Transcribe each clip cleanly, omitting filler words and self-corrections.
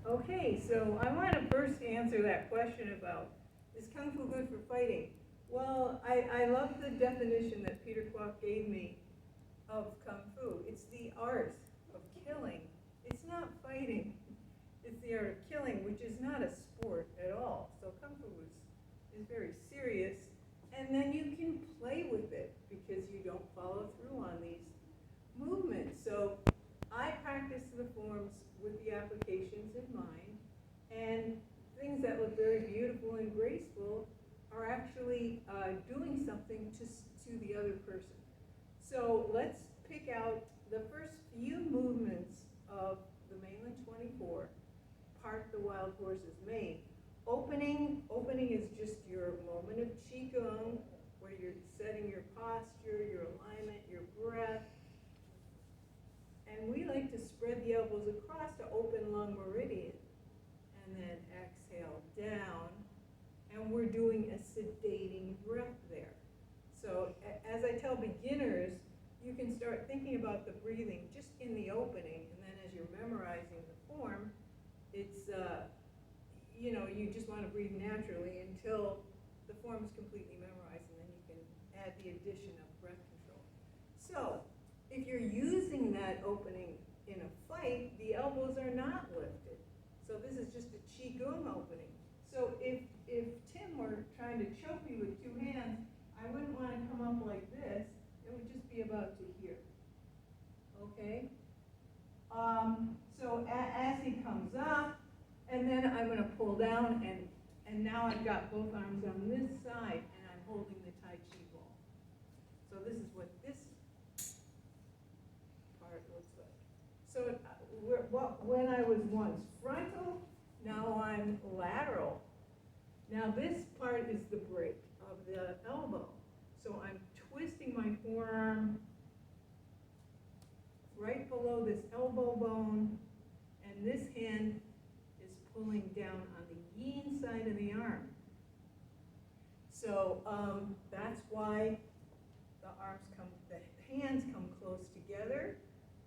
Okay, so I want to first answer that question about, is Kung Fu good for fighting? Well, I love the definition that Peter Kwok gave me of Kung Fu. It's the art of killing. It's not fighting. It's the art of killing, which is not a sport at all. So Kung Fu is very serious. And then you can play with it because you don't follow through on these movements. So I practice the forms with the applications in mind, and things that look very beautiful and graceful are actually doing something to the other person. So let's pick out the first few movements of the Mainland 24, Park the Wild Horse's Mane. Opening is just your moment of Qigong, where you're setting your posture, your alignment, your breath. And we like to spread the elbows across to open lung meridian. And then exhale down. And we're doing a sedating breath there. So as I tell beginners, you can start thinking about the breathing just in the opening. And then as you're memorizing the form, it's, you just want to breathe naturally until the form is completely memorized. And then you can add the addition of breath control. So if you're using that opening in a fight, the elbows are not lifted. So this is just a Qigong opening. So if Tim were trying to choke me with two hands, I wouldn't want to come up like this. It would just be about to here. Okay? So as he comes up, and then I'm going to pull down, and now I've got both arms on this side, and I'm holding the Tai Chi ball. So this is what this part looks like. So when I was once frontal, now I'm lateral. Now this part is the break of the elbow. So I'm twisting my forearm right below this elbow bone, and this hand is pulling down on the yin side of the arm. So that's why the hands come close together.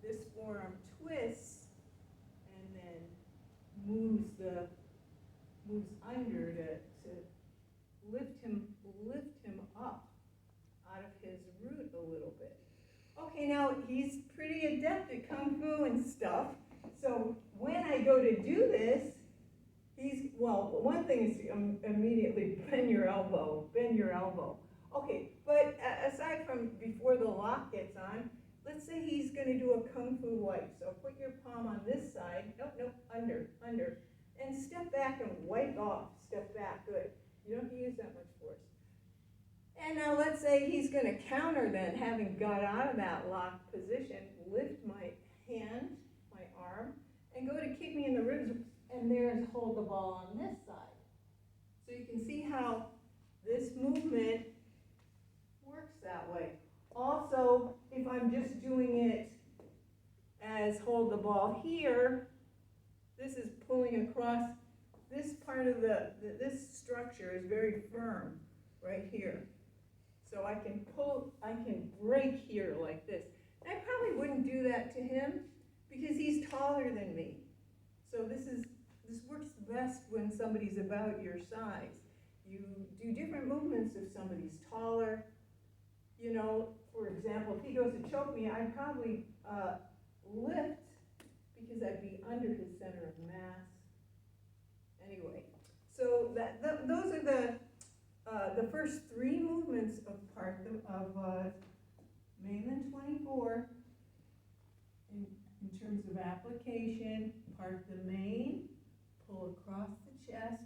This forearm twists and then moves under to lift him up out of his root a little bit. Okay, now he's pretty adept at Kung Fu and stuff. So when I go to do this, one thing is immediately bend your elbow. Okay, but aside from before the lock gets on, let's say he's going to do a Kung Fu wipe. So put your palm on this side. Nope, under. And step back and wipe off. Step back, good. You don't have to use that much force. And now let's say he's going to counter then, having got out of that locked position, lift my hand, my arm, and go to kick me in the ribs, and there's hold the ball on this side. So you can see how this movement works that way. Also, if I'm just doing it as hold the ball here, this is pulling across. This part of this structure is very firm right here. So I can break here like this. And I probably wouldn't do that to him because he's taller than me. So this works best when somebody's about your size. You do different movements if somebody's taller. For example, if he goes to choke me, I'd probably lift because I'd be under his center of mass. Anyway, so those are the first three movements of Mainland 24 in terms of application. Part the mane, pull across the chest,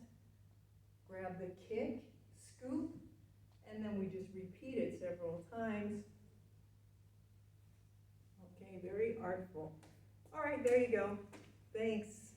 grab the kick, scoop, and then we just repeat it several times. Okay, very artful. All right, there you go. Thanks.